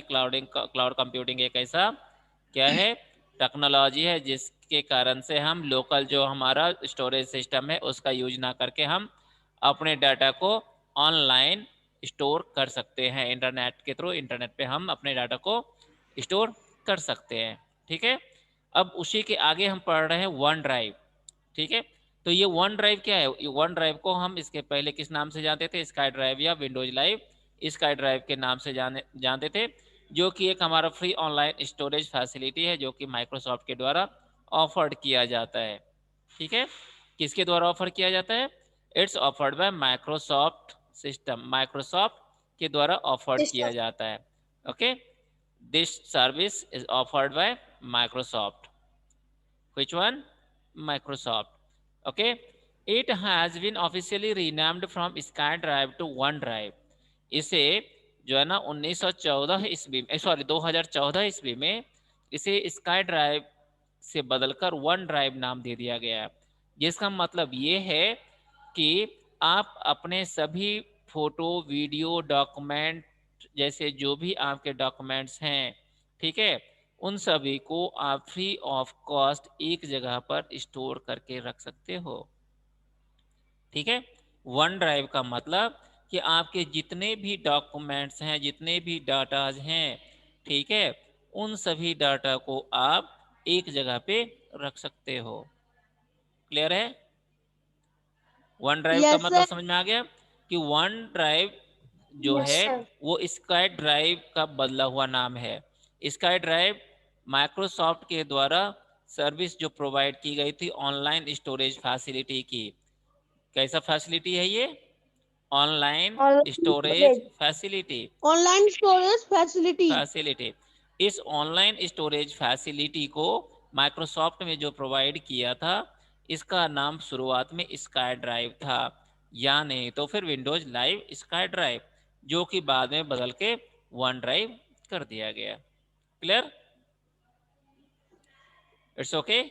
कि cloud computing एक ऐसा क्या है, टेक्नोलॉजी है जिसके कारण से हम लोकल जो हमारा स्टोरेज सिस्टम है उसका यूज ना करके हम अपने डाटा को ऑनलाइन स्टोर कर सकते हैं। इंटरनेट के थ्रू, इंटरनेट पे हम अपने डाटा को स्टोर कर सकते हैं। ठीक है, अब उसी के आगे हम पढ़ रहे हैं वन ड्राइव। ठीक है, तो ये वन ड्राइव क्या है? ये वन ड्राइव को हम इसके पहले किस नाम से जानते थे? स्काई ड्राइव या विंडोज लाइव स्काई ड्राइव के नाम से जानते थे, जो कि एक हमारा फ्री ऑनलाइन स्टोरेज फैसिलिटी है जो कि माइक्रोसॉफ्ट के द्वारा ऑफर्ड किया जाता है। ठीक है, किसके द्वारा ऑफर किया जाता है? It's offered by Microsoft system, Microsoft के द्वारा ऑफर्ड किया जाता है। Okay, this service is offered by Microsoft. Which one? Microsoft. Okay, it has been officially renamed from SkyDrive to OneDrive. इसे जो है ना 1914 ईस्वी में, सॉरी 2014 ईस्वी में इसे स्काई ड्राइव से बदलकर वन ड्राइव नाम दे दिया गया है, जिसका मतलब ये है कि आप अपने सभी फोटो, वीडियो, डॉक्यूमेंट जैसे जो भी आपके डॉक्यूमेंट्स हैं, ठीक है, उन सभी को आप फ्री ऑफ कॉस्ट एक जगह पर स्टोर करके रख सकते हो। ठीक है, वन ड्राइव का मतलब कि आपके जितने भी डॉक्यूमेंट्स हैं, जितने भी डाटाज हैं, ठीक है, उन सभी डाटा को आप एक जगह पे रख सकते हो। क्लियर है? वन ड्राइव का यस मतलब सर। समझ में आ गया कि वन ड्राइव जो यस है सर। वो स्काई ड्राइव का बदला हुआ नाम है। स्काई ड्राइव माइक्रोसॉफ्ट के द्वारा सर्विस जो प्रोवाइड की गई थी ऑनलाइन स्टोरेज फैसिलिटी की। कैसा फैसिलिटी है ये? Online storage facility. Online storage facility. Facility, इस ऑनलाइन स्टोरेज फैसिलिटी को माइक्रोसॉफ्ट में जो प्रोवाइड किया था, इसका नाम शुरुआत में स्काई ड्राइव था, या नहीं तो फिर विंडोज लाइव स्काई ड्राइव, जो कि बाद में बदल के वन ड्राइव कर दिया गया। क्लियर? It's okay.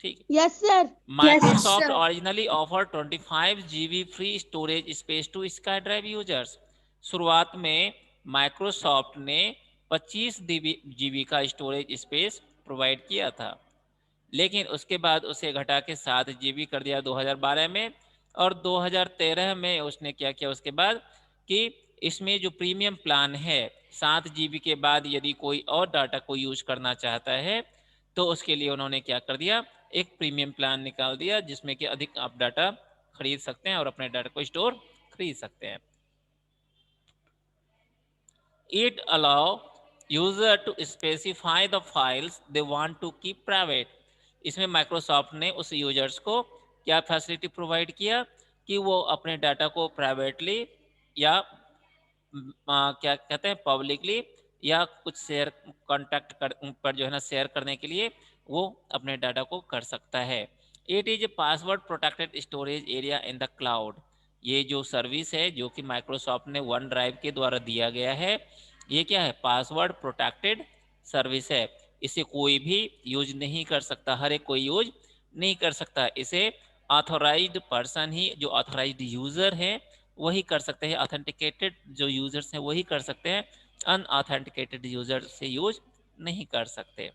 ठीक। Yes sir. Microsoft originally offered 25 GB free storage space to SkyDrive users. शुरुआत में माइक्रोसॉफ्ट ने 25 GB का स्टोरेज स्पेस प्रोवाइड किया था, लेकिन उसके बाद उसे घटा के 7 GB कर दिया 2012 में, और 2013 में उसने क्या किया उसके बाद कि इसमें जो प्रीमियम प्लान है, 7 GB के बाद यदि कोई और डाटा को यूज करना चाहता है तो उसके लिए उन्होंने क्या कर दिया, एक प्रीमियम प्लान निकाल दिया जिसमें कि अधिक आप डाटा खरीद सकते हैं और अपने डाटा को स्टोर खरीद सकते हैं। It allow user to specify the files they want to keep private. इसमें माइक्रोसॉफ्ट ने उस यूजर्स को क्या फैसिलिटी प्रोवाइड किया कि वो अपने डाटा को प्राइवेटली या क्या कहते हैं पब्लिकली या कुछ शेयर कॉन्टैक्ट पर जो है ना शेयर करने के लिए वो अपने डाटा को कर सकता है। It is a password protected storage area in the cloud. ये जो सर्विस है जो कि माइक्रोसॉफ्ट ने वन ड्राइव के द्वारा दिया गया है, ये क्या है? पासवर्ड प्रोटेक्टेड सर्विस है। इसे कोई भी यूज नहीं कर सकता, हर एक कोई यूज नहीं कर सकता। इसे ऑथोराइज्ड पर्सन ही, जो ऑथोराइज्ड यूजर है वही कर सकते हैं, ऑथेंटिकेटेड जो यूजर्स हैं वही कर सकते हैं, अनऑथेंटिकेटेड यूजर से यूज नहीं कर सकते।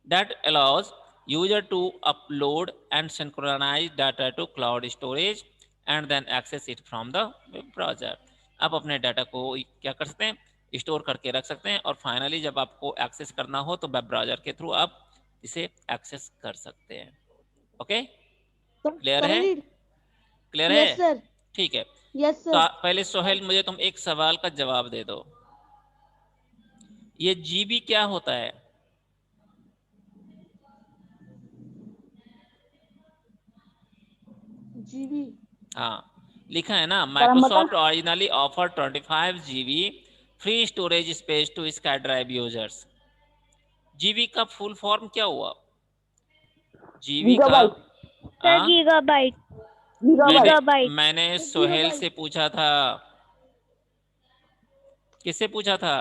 That allows user to upload and synchronize data to cloud storage and then access it from the web browser. आप अपने डाटा को क्या कर सकते हैं? स्टोर करके रख सकते हैं, और फाइनली जब आपको एक्सेस करना हो तो वेब ब्राउजर के थ्रू आप इसे एक्सेस कर सकते हैं। ओके, क्लियर है? क्लियर है? Yes sir. ठीक है, यस तो सर। पहले सोहेल मुझे तुम एक सवाल का जवाब दे दो, ये जीबी क्या होता है? जीबी। हाँ, लिखा है ना, Microsoft originally offer 25 GB free storage space to SkyDrive users. GB का फुल फॉर्म क्या हुआ? जीबी का सर हाँ, गीगाबाइट। मैंने सोहेल से पूछा था। किससे पूछा था?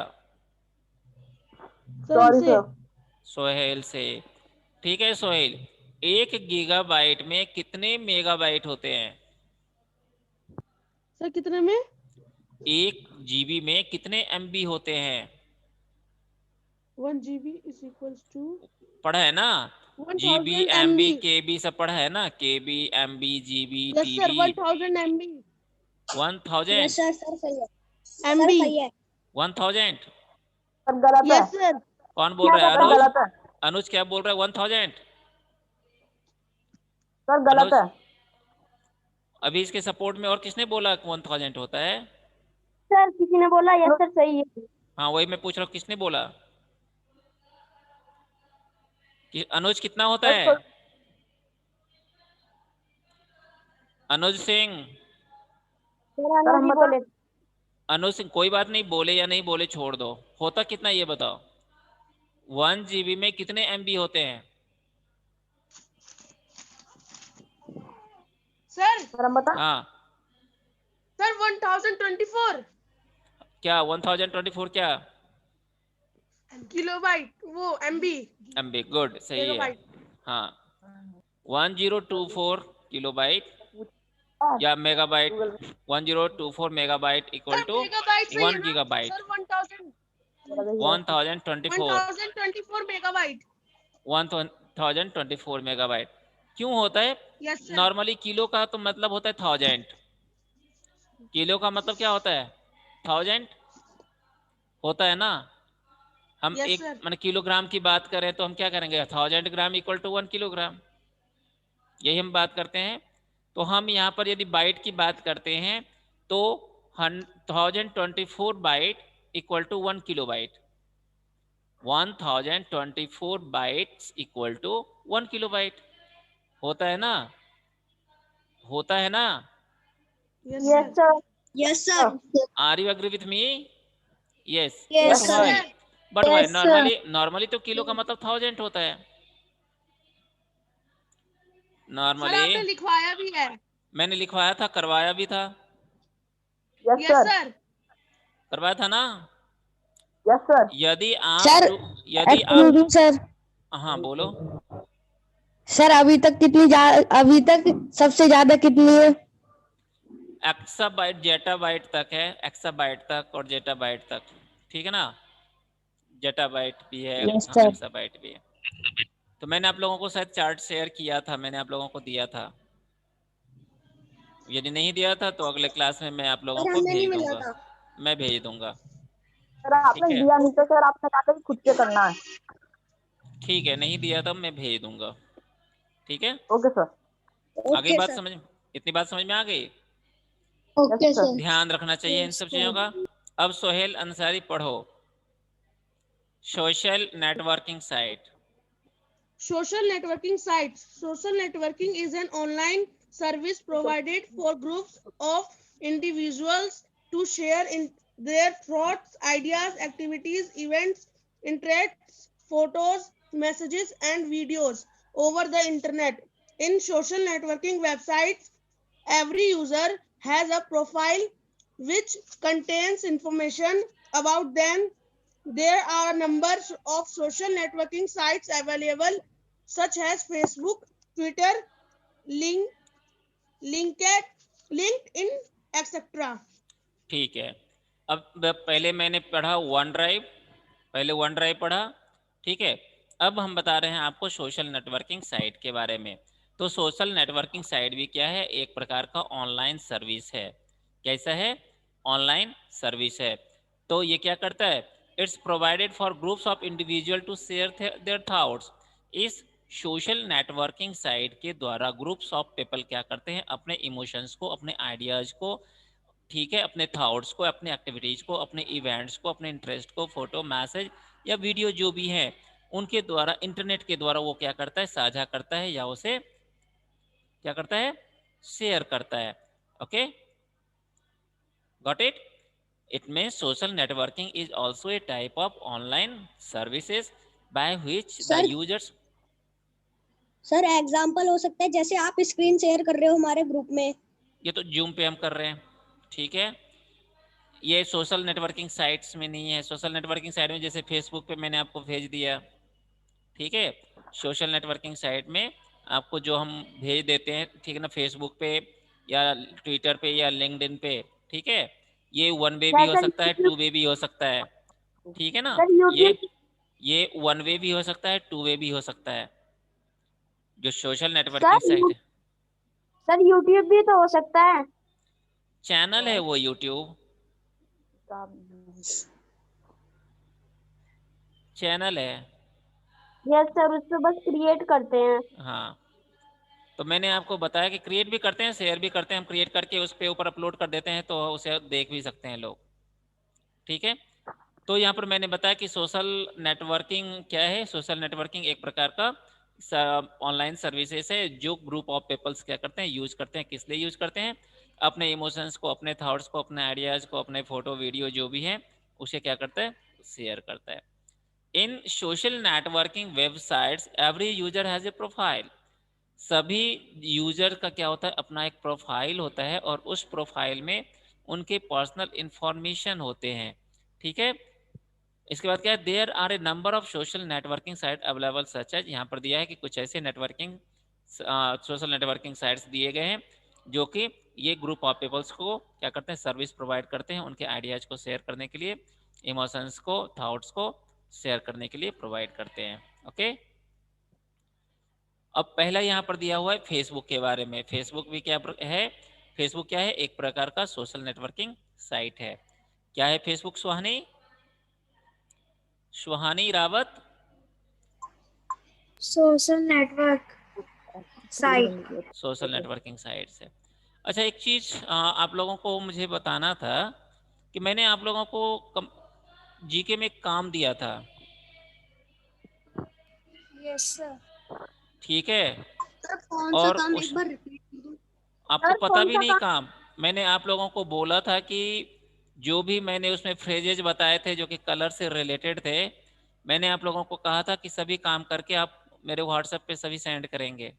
सोहेल से। ठीक है सोहेल, 1 GB में कितने मेगाबाइट होते हैं? सर कितने में? 1 GB में कितने MB होते हैं? 1 GB is equals to पढ़ा है ना? GB 1000 MB MB. KB सब पढ़ा है ना? KB MB GB Yes, sir. TB 1000 MB. 1000 sir सही है सर MB. सही है 1000 सर गलत है। Yes, sir. कौन बोल रहा है? सर अनुज? गलत है। अनुज क्या बोल रहा है? 1000 सर गलत अनुज, है। अभी इसके सपोर्ट में और किसने बोला 1000 होता है? सर किसी ने बोला यस सर सही है हाँ वही मैं पूछ रहा हूँ, किसने बोला कि अनुज कितना होता है? अनुज सिंह, सर हम बोले अनुज सिंह कोई बात नहीं, बोले या नहीं बोले छोड़ दो, होता कितना ये बताओ। 1 GB में कितने MB होते हैं? सर हम बता। हाँ सर 1024 क्या 1024 क्या? किलोबाइट, वो MB. MB, गुड, सही है। मेगाबाइट. हाँ 1024 किलोबाइट या megabyte, 1024 megabyte equal to megabyte सही है 1 ना? गीगाबाइट। Sir 1024 megabyte. 1024 मेगाबाइट क्यों होता है? Yes sir. नॉर्मली किलो का तो मतलब होता है 1000, किलो का मतलब क्या होता है? 1000 होता है ना। हम Yes, एक sir. मान किलोग्राम की बात करें तो हम क्या करेंगे? 1000 ग्राम इक्वल टू 1 किलोग्राम, यही हम बात करते हैं। तो हम यहाँ पर यदि बाइट की बात करते हैं तो 1024 byte equal to 1 kilobyte, 1024 bytes equal to 1 kilobyte होता है ना, होता है ना। Yes, yes sir. Sir. Yes sir are you agree with me? Yes. Yes but why? Sir but why? Yes, sir. Normally तो किलो का मतलब 1000 होता है सर नॉर्मली। आपने लिखवाया भी है. मैंने लिखवाया था, करवाया भी था, यस यस सर। सर. करवाया था ना। Yes sir. यदि सर आप यदि आप एक्सक्यूज मी सर। हाँ बोलो। सर अभी तक सबसे ज्यादा कितनी है? एक्साबाइट जेटाबाइट तक है, एक्साबाइट तक और जेटाबाइट तक, ठीक है ना। जेटाबाइट भी है, यस सर। एक्साबाइट भी है। तो मैंने आप लोगों को शायद चार्ट शेयर किया था, मैंने आप लोगों को दिया था। यदि नहीं दिया था तो अगले क्लास में मैं आप लोगों सर को हमें नहीं भेज मिला दूंगा, था मैं भेज दूंगा। सर आपने ठीक है, दिया नहीं तो सर आपने कहा था कि खुद से करना है। ठीक है, नहीं दिया तो मैं भेज दूंगा, ठीक है। Okay sir. आगे ओके बात सर समझ, इतनी बात समझ में आ गई? Okay yes sir. सर ध्यान रखना चाहिए इन Yes, सब sir. चीजों का। अब सोहेल अंसारी पढ़ो, social networking site. Social networking sites. Social networking is an online service provided for groups of individuals to share in their thoughts, ideas, activities, events, interests, photos, messages, and videos over the internet. In social networking websites, every user has a profile which contains information about them. There are numbers of social networking sites available, such as Facebook, Twitter, Link, LinkedIn, etc. ठीक है, अब पहले मैंने पढ़ा one drive, पहले one drive पढ़ा, ठीक है। अब हम बता रहे हैं आपको सोशल नेटवर्किंग साइट के बारे में। तो सोशल नेटवर्किंग साइट भी क्या है? एक प्रकार का ऑनलाइन सर्विस है। कैसा है? ऑनलाइन सर्विस है। तो ये क्या करता है? It's provided for groups of individual to share their thoughts. इस सोशल नेटवर्किंग साइट के द्वारा ग्रुप्स ऑफ पीपल क्या करते हैं? अपने इमोशंस को, अपने आइडियाज़ को, ठीक है, अपने थॉट्स को, अपने एक्टिविटीज़ को, अपने इवेंट्स को, अपने इंटरेस्ट को, फोटो, मैसेज या वीडियो जो भी हैं उनके द्वारा, इंटरनेट के द्वारा वो क्या करता है? साझा करता है या उसे क्या करता है? शेयर करता है। Okay, got it? It means social networking is also a type of online services by which the sir users. Sir example हो सकता है जैसे आप स्क्रीन शेयर कर रहे हो हमारे ग्रुप में ये तो जूम पे हम कर रहे हैं, ठीक है। ये सोशल नेटवर्किंग साइट्स में नहीं है। सोशल नेटवर्किंग साइट में जैसे फेसबुक पे मैंने आपको भेज दिया, ठीक है। सोशल नेटवर्किंग साइट में आपको जो हम भेज देते हैं, ठीक है ना, फेसबुक पे या ट्विटर पे या लिंक्डइन पे, ठीक है, ये 1 वे भी हो सकता है, 2 वे भी हो सकता है, ठीक है ना। ये 1 वे भी हो सकता है, 2 वे भी हो सकता है, जो सोशल नेटवर्किंग साइट है। सर यूट्यूब भी तो हो सकता है। चैनल है वो यूट्यूब, चैनल है। यस सर, उस पे बस क्रिएट करते हैं। हाँ, तो मैंने आपको बताया कि क्रिएट भी करते हैं, शेयर भी करते हैं, हम क्रिएट करके उस पे ऊपर अपलोड कर देते हैं, तो उसे देख भी सकते हैं लोग, ठीक है। तो यहाँ पर मैंने बताया कि सोशल नेटवर्किंग क्या है। सोशल नेटवर्किंग एक प्रकार का ऑनलाइन सर्विसेज है जो ग्रुप ऑफ पीपल्स क्या करते हैं, यूज करते हैं। किस लिए यूज करते हैं? अपने इमोशंस को, अपने थॉट्स को, अपने आइडियाज को, अपने फोटो वीडियो जो भी है उसे क्या करता है, शेयर करता है। In social networking websites every user has a profile. सभी यूजर का क्या होता है, अपना एक प्रोफाइल होता है, और उस प्रोफाइल में उनके पर्सनल इंफॉर्मेशन होते हैं, ठीक है। इसके बाद क्या है, there are a number of social networking site available such as, यहाँ पर दिया है कि कुछ ऐसे नेटवर्किंग सोशल नेटवर्किंग साइट्स दिए गए हैं जो कि ये ग्रुप ऑफ पीपल्स को क्या करते हैं, सर्विस प्रोवाइड करते हैं, उनके आइडियाज को शेयर करने के लिए, इमोशंस को, थॉट्स को शेयर करने के लिए प्रोवाइड करते हैं। ओके, अब पहला यहाँ पर दिया हुआ है फेसबुक के बारे में। फेसबुक भी क्या है, फेसबुक क्या है, एक प्रकार का सोशल नेटवर्किंग साइट है। क्या है Facebook Suhani? Suhani Rawat? Social network site. Social networking site से। अच्छा, एक चीज आप लोगों को मुझे बताना था कि मैंने आप लोगों को जीके में एक काम दिया था, यस सर। ठीक है, सर कौन सा और काम, उस एक बार रिपीट कर दो। आपको सर पता कौन भी सा नहीं काम? काम। मैंने आप लोगों को बोला था कि जो भी मैंने उसमें फ्रेजेज बताए थे जो कि कलर से रिलेटेड थे, मैंने आप लोगों को कहा था कि सभी काम करके आप मेरे व्हाट्सएप पे सभी सेंड करेंगे।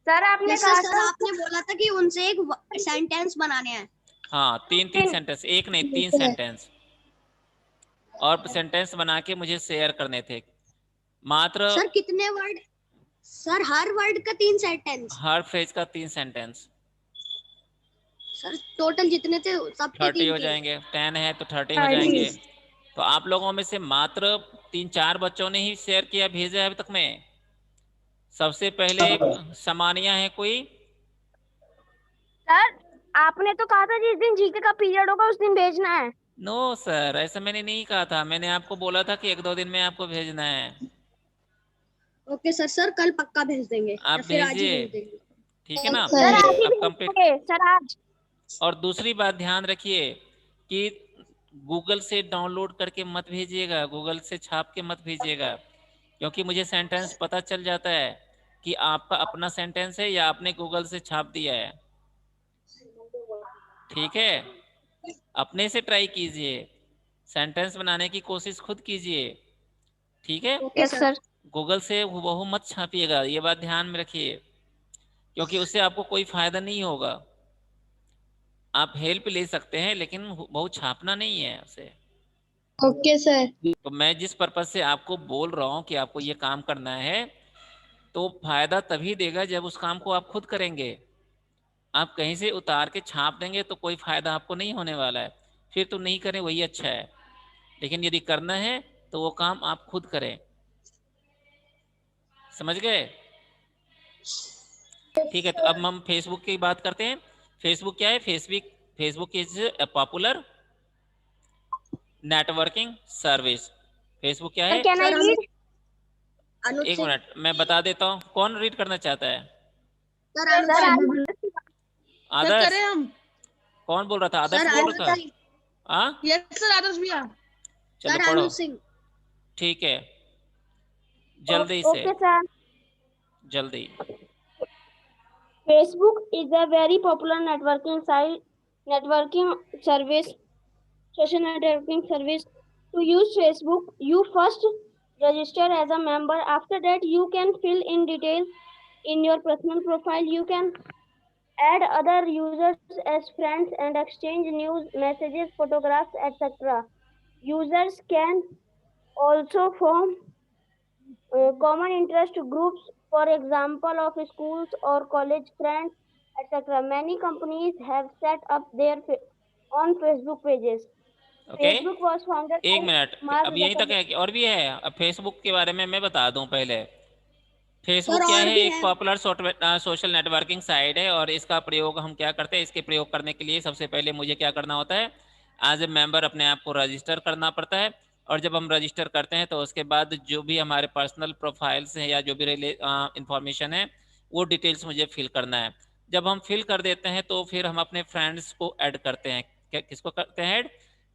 सर आपने यस कहा सर, आपने बोला था कि उनसे एक सेंटेंस बनाने हैं। हाँ, 3-3 सेंटेंस, एक नहीं 3 सेंटेंस, और सेंटेंस बना के मुझे शेयर करने थे मात्र। सर कितने वर्ड? सर हर वर्ड का 3 सेंटेंस। हर फ्रेज का 3 सेंटेंस। सर टोटल जितने थे सबके 30 3 हो 3। जाएंगे, 10 है तो 30 हो जाएंगे। तो आप लोगों में से मात्र 3-4 बच्चों ने ही शेयर किया, भेजा है अभी तक में। सबसे पहले समानिया है कोई? सर आपने तो कहा था जिस दिन जीके का पीरियड होगा उस दिन भेजना है। नो सर, ऐसा मैंने नहीं कहा था। मैंने आपको बोला था कि 1-2 दिन में आपको भेजना है। ओके सर, सर कल पक्का भेज देंगे या आप फिर आज ही भेजिए, भेज देंगे। ठीक है ना। सर आज ही अब भेज कंप्लीट। दोगे सर आज? और दूसरी बात ध्यान रखिए कि गूगल से डाउनलोड करके मत भेजिएगा, गूगल से छाप के मत भेजिएगा, क्योंकि मुझे सेंटेंस पता चल जाता है कि आपका अपना सेंटेंस है या आपने गूगल से छाप दिया है, ठीक है। अपने से ट्राई कीजिए, सेंटेंस बनाने की कोशिश खुद कीजिए, ठीक है। Okay sir. गूगल से हुबहू मत छापिएगा, ये बात ध्यान में रखिए, क्योंकि उससे आपको कोई फायदा नहीं होगा। आप हेल्प ले सकते हैं लेकिन बहुत छापना नहीं है उसे। Okay sir. तो मैं जिस पर्पज से आपको बोल रहा हूँ कि आपको ये काम करना है, तो फायदा तभी देगा जब उस काम को आप खुद करेंगे। आप कहीं से उतार के छाप देंगे तो कोई फायदा आपको नहीं होने वाला है, फिर तो नहीं करें वही अच्छा है। लेकिन यदि करना है तो वो काम आप खुद करें, समझ गए? ठीक है, तो अब हम फेसबुक की बात करते हैं। फेसबुक क्या है? Facebook is a popular networking service. Facebook क्या है? Can I sir read? Anuj एक सिंह। मिनट मैं बता देता हूँ, कौन रीड करना चाहता है? सर अनुज सर सिंह। सर आदर्श? करें हम? कौन बोल रहा था? आदर्श सर बोल अनुज रहा था? सिंह। हाँ, यस सर, आदर्श भैया। चलो सर पढ़ो, अनुज सिंह। ठीक है, जल्दी से, ओके सर। जल्दी। Facebook is a very popular networking service, social networking service. To use Facebook, you first register as a member. After that, you can fill in details in your personal profile. You can add other users as friends and exchange news, messages, photographs, etc. Users can also form common interest groups, for example, of schools or college friends, etc. Many companies have set up their on Facebook pages. Okay Facebook was founded एक by minute, Mark अब यहीं तक Zuckerberg. है कि और भी है? अब फेसबुक के बारे में मैं बता दूं पहले। फेसबुक सर क्या और है? भी एक है। पॉपुलर सोशल नेटवर्किंग साइट है और इसका प्रयोग हम क्या करते हैं? इसके प्रयोग करने के लिए सबसे पहले मुझे क्या करना होता है? एज ए मेंबर अपने आप को रजिस्टर करना पड़ता है। और जब हम रजिस्टर करते हैं तो उसके बाद जो भी हमारे पर्सनल प्रोफाइल्स हैं या जो भी इंफॉर्मेशन है वो डिटेल्स मुझे फिल करना है। जब हम फिल कर देते हैं तो फिर हम अपने फ्रेंड्स को ऐड करते हैं। किसको करते हैं ऐड?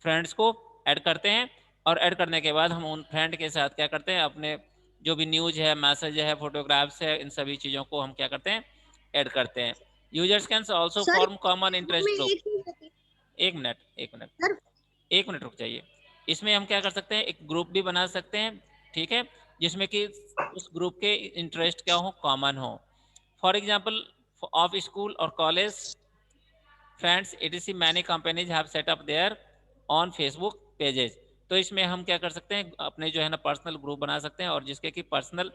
फ्रेंड्स को ऐड करते हैं। और ऐड करने के बाद हम उन फ्रेंड के साथ क्या करते हैं? अपने जो भी न्यूज है, मैसेज है, फोटोग्राफ्स है, इन सभी चीज़ों को हम क्या करते हैं? ऐड करते हैं। Users can also sir form common Facebook में इंटरेस्ट ग्रुप। एक चीज होती है। एक मिनट, एक मिनट, सर एक मिनट रुक जाइए। इसमें हम क्या कर सकते हैं? एक ग्रुप भी बना सकते हैं, ठीक है, जिसमें कि उस ग्रुप के इंटरेस्ट क्या हो? कॉमन हो। फॉर एग्जाम्पल ऑफ स्कूल और college friends etc many companies have set up their on Facebook pages. तो इसमें हम क्या कर सकते हैं? अपने जो है ना पर्सनल ग्रुप बना सकते हैं और जिसके कि पर्सनल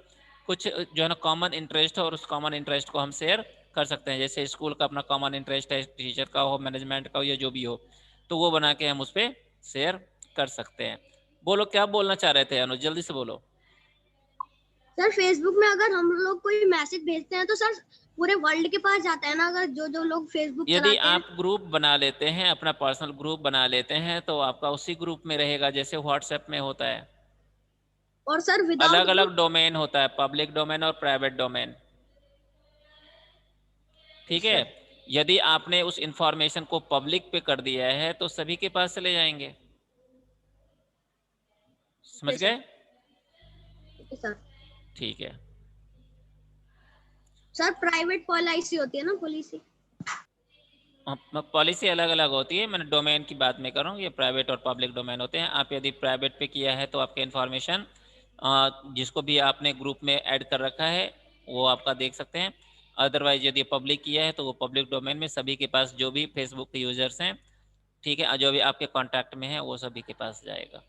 कुछ जो है ना कॉमन इंटरेस्ट हो और उस कॉमन इंटरेस्ट को हम शेयर कर सकते हैं। जैसे स्कूल का अपना कॉमन इंटरेस्ट है, टीचर का हो, मैनेजमेंट का हो, या जो भी हो, तो वो बना के हम उस पर शेयर कर सकते हैं। बोलो क्या बोलना चाह रहे थे अनुज, जल्दी से बोलो। सर फेसबुक में अगर हम लोग कोई मैसेज भेजते हैं तो सर पूरे वर्ल्ड के पास जाता है ना, अगर जो जो लोग फेसबुक यदि चलाते हैं। आप ग्रुप बना लेते हैं, अपना पर्सनल ग्रुप बना लेते हैं, तो आपका उसी ग्रुप में रहेगा जैसे व्हाट्सएप में होता है। और सर अलग विदाउट अलग ग्रुप। डोमेन होता है, पब्लिक डोमेन और प्राइवेट डोमेन, ठीक है। सर यदि आपने उस इंफॉर्मेशन को पब्लिक पे कर दिया है तो सभी के पास चले जाएंगे। समझ सर गए? सर ठीक है। सर प्राइवेट पॉलिसी होती है ना, पॉलिसी। पॉलिसी अलग अलग होती है, मैंने डोमेन की बात नहीं कर रहा हूँ। ये प्राइवेट और पब्लिक डोमेन होते हैं। आप यदि प्राइवेट पे किया है तो आपके इन्फॉर्मेशन जिसको भी आपने ग्रुप में ऐड कर रखा है वो आपका देख सकते हैं। अदरवाइज यदि पब्लिक किया है तो वो पब्लिक डोमेन में सभी के पास, जो भी फेसबुक के यूजर्स हैं, ठीक है, जो भी आपके कॉन्टैक्ट में है वो सभी के पास जाएगा।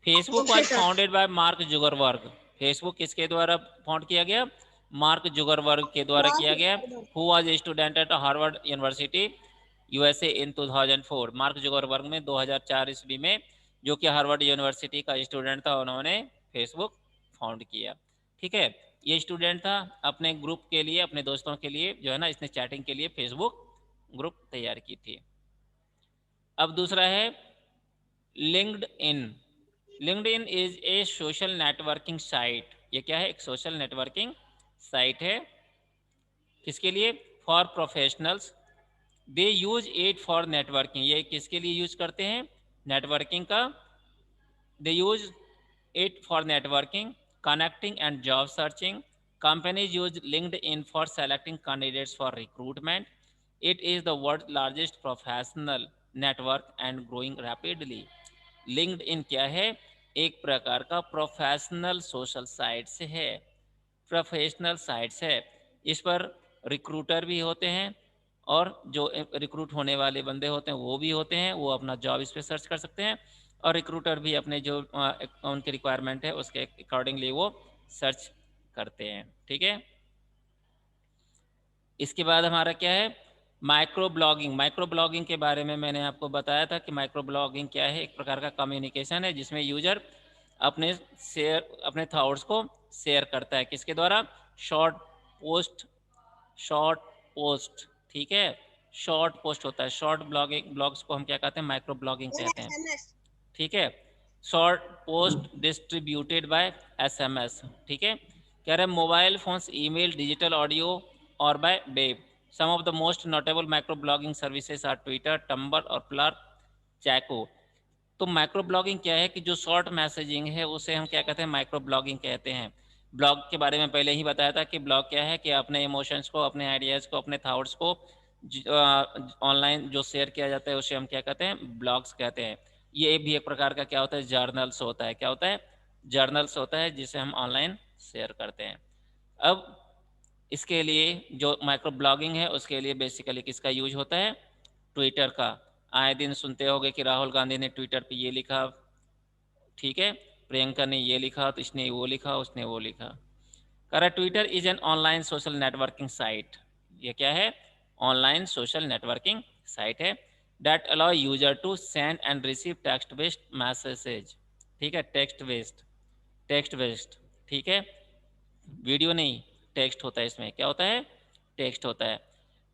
Facebook okay was sir. Founded by mark Zuckerberg. Facebook किसके द्वारा फाउंड किया गया? मार्क जुगरबर्ग के द्वारा किया गया। Who was a student at Harvard university USA in 2004। Mark Zuckerberg में 2004 ईस्वी में, जो कि हार्वर्ड यूनिवर्सिटी का स्टूडेंट था, उन्होंने फेसबुक फाउंड किया। ठीक है, ये स्टूडेंट था, अपने ग्रुप के लिए, अपने दोस्तों के लिए जो है ना, इसने चैटिंग के लिए फेसबुक ग्रुप तैयार की थी। अब दूसरा है linked in. Linked in is a social networking site. ये क्या है? एक सोशल नेटवर्किंग साइट है। किसके लिए? For professionals. They use it for networking. ये किसके लिए यूज करते हैं? नेटवर्किंग का। दे use it for networking, connecting and job searching. Companies use LinkedIn for selecting candidates for recruitment. It is the world's largest professional network and growing rapidly. LinkedIn क्या है? एक प्रकार का प्रोफेशनल सोशल साइट्स है, professional sites है। इस पर recruiter भी होते हैं और जो रिक्रूट होने वाले बंदे होते हैं वो भी होते हैं, वो अपना जॉब इस पर सर्च कर सकते हैं। और रिक्रूटर भी अपने जो उनकी रिक्वायरमेंट है उसके अकॉर्डिंगली वो सर्च करते हैं। ठीक है, इसके बाद हमारा क्या है? Micro blogging. माइक्रो ब्लॉगिंग के बारे में मैंने आपको बताया था कि माइक्रो ब्लॉगिंग क्या है? एक प्रकार का कम्युनिकेशन है जिसमें यूजर अपने थॉट्स को शेयर करता है। किसके द्वारा? Short post. शॉर्ट पोस्ट, ठीक है, शॉर्ट पोस्ट होता है। शॉर्ट ब्लॉग्स को हम क्या कहते हैं? माइक्रो ब्लॉगिंग कहते हैं। SMS। ठीक है, short post distributed by SMS। ठीक है, कह रहे हैं mobile phones, email, digital audio और by web. Some of the most notable micro blogging services are Twitter, Tumblr और प्लर चैको। तो माइक्रो ब्लॉगिंग क्या है? कि जो शॉर्ट मैसेजिंग है उसे हम क्या कहते हैं? माइक्रो ब्लॉगिंग कहते हैं। ब्लॉग के बारे में पहले ही बताया था कि ब्लॉग क्या है? कि अपने इमोशंस को, अपने आइडियाज़ को, अपने थॉट्स को ऑनलाइन जो शेयर किया जाता है उसे हम क्या कहते हैं? ब्लॉग्स कहते हैं। ये भी एक प्रकार का क्या होता है? जर्नल्स होता है। क्या होता है? जर्नल्स होता है जिसे हम ऑनलाइन शेयर करते हैं। अब इसके लिए जो माइक्रो ब्लॉगिंग है उसके लिए बेसिकली किसका यूज होता है? ट्विटर का। आए दिन सुनते होगे कि राहुल गांधी ने ट्विटर पे ये लिखा, ठीक है, प्रियंका ने ये लिखा, तो इसने वो लिखा, उसने वो लिखा। कह रहा Twitter is an online social networking site. ये क्या है? ऑनलाइन सोशल नेटवर्किंग साइट है that allow user to send and receive text based messages. ठीक है, टेक्स्ट बेस्ड, ठीक है, वीडियो नहीं, टेक्स्ट होता है इसमें, क्या होता है, टेक्स्ट होता है।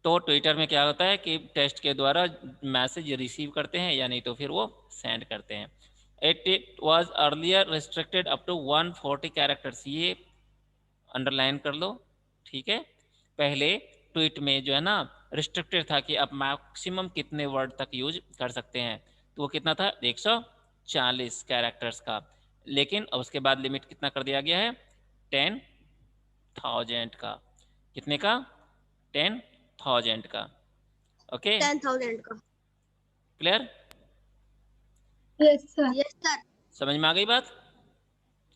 तो ट्विटर में क्या होता है कि टेक्स्ट के द्वारा मैसेज रिसीव करते हैं या नहीं तो फिर वो सेंड करते हैं। It was earlier restricted up to 140 characters, ये अंडरलाइन कर लो, ठीक है। पहले ट्वीट में जो है ना रिस्ट्रिक्टेड था कि आप मैक्सिमम कितने वर्ड तक यूज कर सकते हैं, तो वो कितना था, 140 कैरेक्टर्स का। लेकिन अब उसके बाद लिमिट कितना कर दिया गया है, 10,000 का। कितने का, 10,000 का। ओके, 10,000 का। Clear, yes sir. Yes sir. समझ में आ गई बात।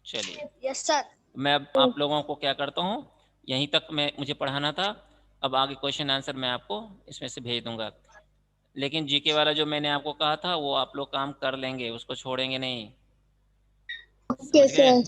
चलिए, यस सर। मैं अब आप लोगों को क्या करता हूँ, यहीं तक मुझे पढ़ाना था। अब आगे क्वेश्चन आंसर मैं आपको इसमें से भेज दूंगा, लेकिन जीके वाला जो मैंने आपको कहा था वो आप लोग काम कर लेंगे, उसको छोड़ेंगे नहीं। Okay sir.